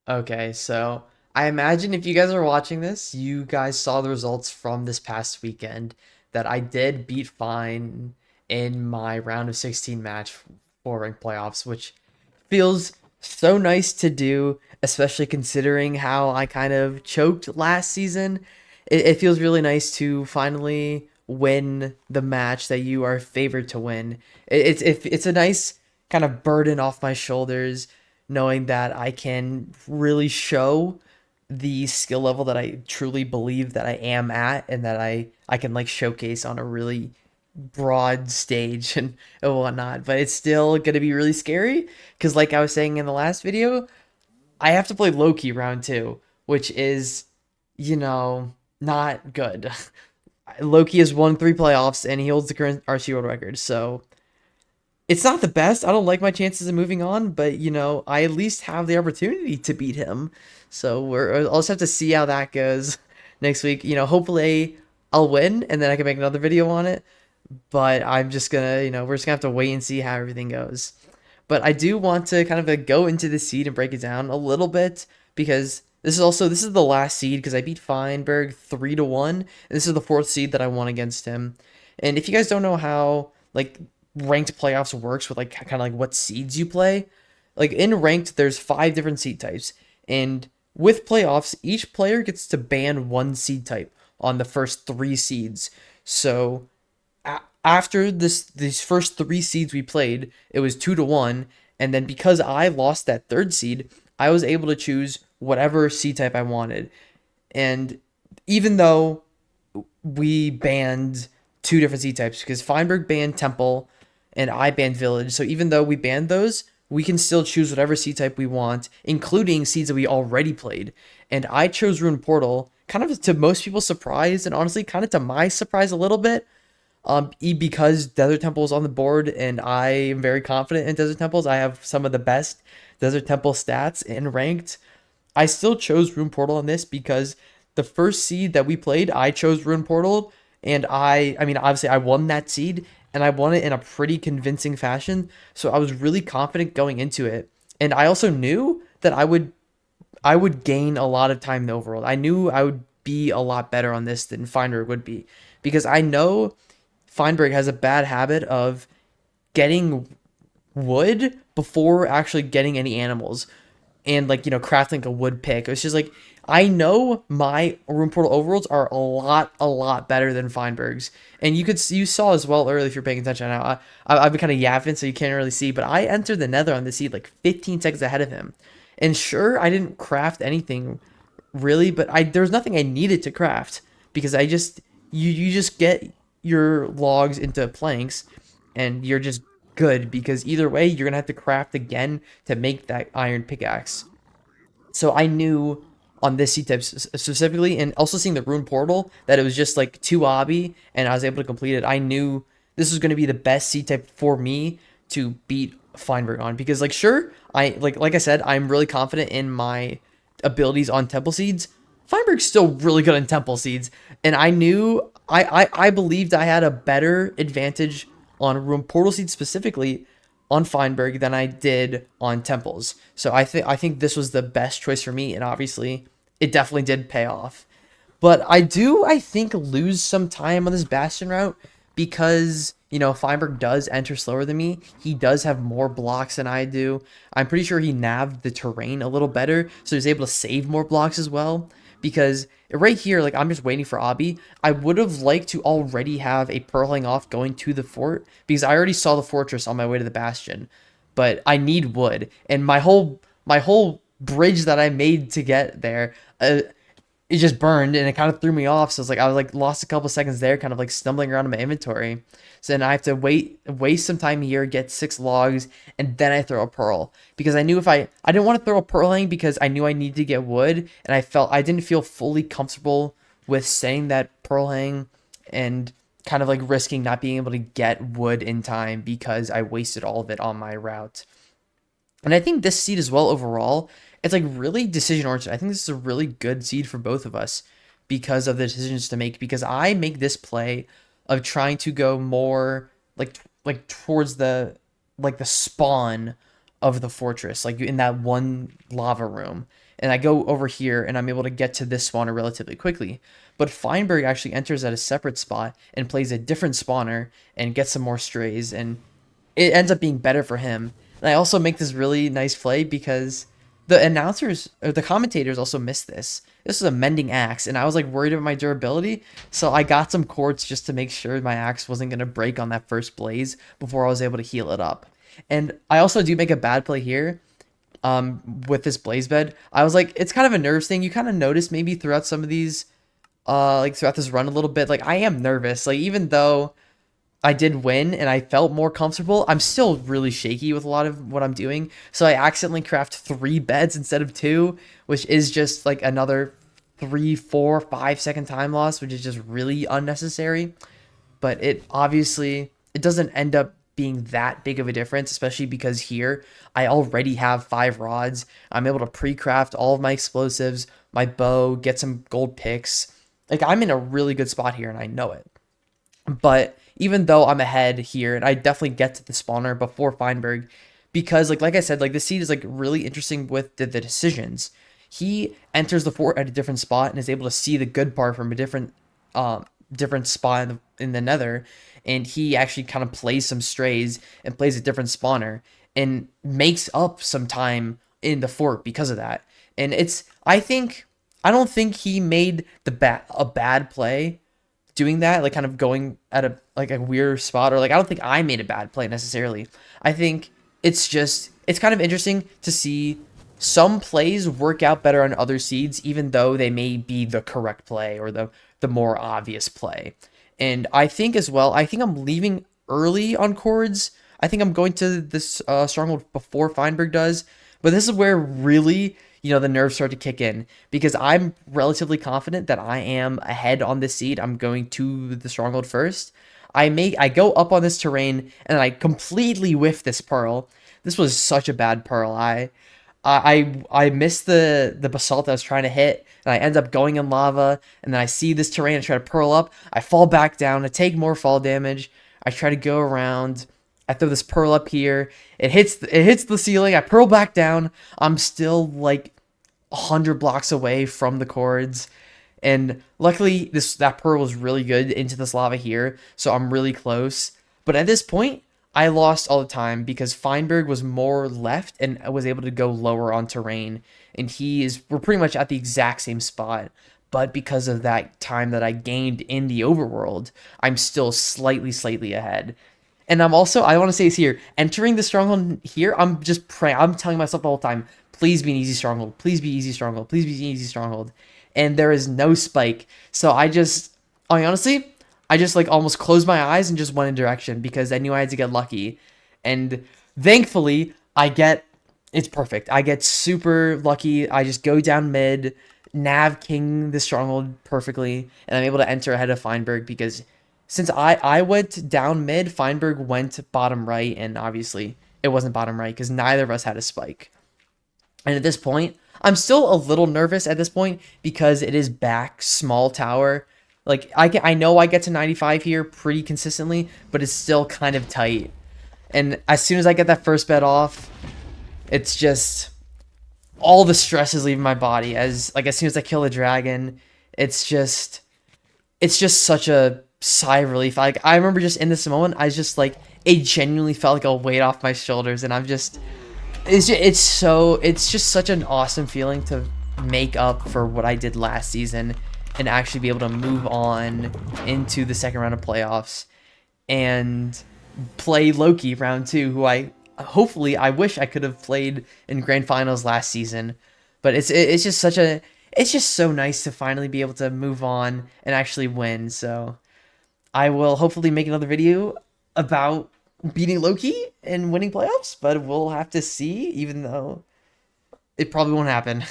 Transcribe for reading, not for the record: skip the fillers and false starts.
Okay, so I imagine if you guys are watching this, you guys saw the results from this past weekend that I did beat Fine in my round of 16 match for ranked playoffs, which feels so nice to do, especially considering how I kind of choked last season. It feels really nice to finally win the match that you are favored to win. It's a nice kind of burden off my shoulders knowing that I can really show the skill level that I truly believe that I am at and that I can like showcase on a really broad stage and whatnot. But it's still gonna be really scary because like I was saying in the last video, I have to play Loki round two, which is, you know, not good. Loki has won 3 playoffs and he holds the current RC world record, so it's not the best. I don't like my chances of moving on, but I at least have the opportunity to beat him. So I'll just have to see how that goes next week. Hopefully I'll win and then I can make another video on it. But I'm just gonna, we're just gonna have to wait and see how everything goes. But I do want to kind of go into the seed and break it down a little bit because this is the last seed because I beat Feinberg 3-1. And this is the fourth seed that I won against him. And if you guys don't know how like ranked playoffs works with like kind of like what seeds you play, like in ranked there's 5 different seed types. And with playoffs, each player gets to ban one seed type on the first 3 seeds. So after these first 3 seeds we played, it was 2-1, and then because I lost that third seed, I was able to choose whatever seed type I wanted. And even though we banned 2 different seed types, because Feinberg banned Temple and I banned Village, so even though we banned those, we can still choose whatever seed type we want, including seeds that we already played. And I chose Rune Portal, kind of to most people's surprise, and honestly, kind of to my surprise a little bit, because Desert Temple is on the board, and I am very confident in Desert Temples. I have some of the best Desert Temple stats in ranked. I still chose Rune Portal on this because the first seed that we played, I chose Rune Portal, and I mean, obviously, I won that seed, and I won it in a pretty convincing fashion. So I was really confident going into it, and I also knew that I would gain a lot of time in the overworld. I knew I would be a lot better on this than Finder would be because I know Feinberg has a bad habit of getting wood before actually getting any animals and like crafting a wood pick. It's just like I know my room portal overworlds are a lot better than Feinberg's, and you saw as well earlier if you're paying attention. I've been kind of yapping so you can't really see, but I entered the Nether on the seed like 15 seconds ahead of him, and sure I didn't craft anything really, but there was nothing I needed to craft because I just you just get your logs into planks and you're just good because either way you're gonna have to craft again to make that iron pickaxe. So I knew on this C type specifically, and also seeing the rune portal, that it was just like 2 obby and I was able to complete it. I knew this was going to be the best C type for me to beat Feinberg on because like sure I like I said I'm really confident in my abilities on temple seeds. Feinberg's still really good on temple seeds, and I knew I believed I had a better advantage on rune portal seeds specifically on Feinberg than I did on Temples. So I think this was the best choice for me, and obviously it definitely did pay off. But I think lose some time on this Bastion route because Feinberg does enter slower than me. He does have more blocks than I do. I'm pretty sure he navved the terrain a little better, so he's able to save more blocks as well. Because right here, like I'm just waiting for Obby. I would have liked to already have a Pearling off going to the fort because I already saw the fortress on my way to the Bastion. But I need wood, and my whole bridge that I made to get there, it just burned and it kind of threw me off. So it's like I was like lost a couple seconds there, kind of like stumbling around in my inventory. So then I have to waste some time here, get 6 logs, and then I throw a pearl because I knew if I didn't want to throw a pearling because I knew I needed to get wood, and I didn't feel fully comfortable with setting that pearl hang and kind of like risking not being able to get wood in time because I wasted all of it on my route. And I think this seed as well overall, it's like really decision oriented. I think this is a really good seed for both of us because of the decisions to make. Because I make this play of trying to go more like towards the spawn of the fortress, like in that one lava room. And I go over here and I'm able to get to this spawner relatively quickly. But Feinberg actually enters at a separate spot and plays a different spawner and gets some more strays, and it ends up being better for him. And I also make this really nice play because the announcers or the commentators also missed this. This is a mending axe, and I was like worried about my durability, so I got some quartz just to make sure my axe wasn't gonna break on that first blaze before I was able to heal it up. And I also do make a bad play here with this blaze bed. I was like, it's kind of a nerves thing. You kind of notice maybe throughout some of these like throughout this run a little bit, like I am nervous. Like even though I did win and I felt more comfortable, I'm still really shaky with a lot of what I'm doing. So I accidentally craft 3 beds instead of 2, which is just like another 3, 4, 5 second time loss, which is just really unnecessary. But it obviously it doesn't end up being that big of a difference, especially because here I already have 5 rods. I'm able to pre-craft all of my explosives, my bow, get some gold picks. Like I'm in a really good spot here and I know it. But even though I'm ahead here, and I definitely get to the spawner before Feinberg, because like I said, like the seed is like really interesting with the decisions. He enters the fort at a different spot and is able to see the good part from a different spot in the Nether, and he actually kind of plays some strays and plays a different spawner and makes up some time in the fort because of that. And it's I don't think he made a bad play doing that, like kind of going at a like a weird spot, or like I don't think I made a bad play necessarily. I think it's kind of interesting to see some plays work out better on other seeds, even though they may be the correct play or the more obvious play. And I think as well, I think I'm leaving early on chords. I think I'm going to this stronghold before Feinberg does, but this is where really the nerves start to kick in because I'm relatively confident that I am ahead on this seed. I'm going to the stronghold first. I go up on this terrain and I completely whiff this pearl. This was such a bad pearl. I missed the basalt I was trying to hit, and I end up going in lava, and then I see this terrain and try to pearl up. I fall back down, I take more fall damage. I try to go around. I throw this pearl up here. It hits the ceiling. I pearl back down. I'm still like 100 blocks away from the cords. And luckily that pearl was really good into this lava here, so I'm really close. But at this point, I lost all the time because Feinberg was more left and was able to go lower on terrain, and we're pretty much at the exact same spot. But because of that time that I gained in the overworld, I'm still slightly ahead. And I want to say this here, entering the stronghold here, I'm just praying. I'm telling myself the whole time, please be an easy stronghold. Please be easy stronghold. Please be an easy stronghold. And there is no spike. So I just like almost closed my eyes and just went in direction because I knew I had to get lucky. And thankfully, it's perfect. I get super lucky. I just go down mid, nav king the stronghold perfectly, and I'm able to enter ahead of Feinberg because since I went down mid, Feinberg went bottom right, and obviously it wasn't bottom right because neither of us had a spike. And at this point, I'm still a little nervous at this point because it is back small tower. Like I know I get to 95 here pretty consistently, but it's still kind of tight. And as soon as I get that first bet off, it's just all the stress is leaving my body. As soon as I kill the dragon, it's just such a sigh of relief. Like I remember just in this moment, I was just like it genuinely felt like a weight off my shoulders, and it's just such an awesome feeling to make up for what I did last season and actually be able to move on into the second round of playoffs and play Loki round 2, who I wish I could have played in grand finals last season. But it's just so nice to finally be able to move on and actually win. So I will hopefully make another video about beating Loki and winning playoffs, but we'll have to see, even though it probably won't happen.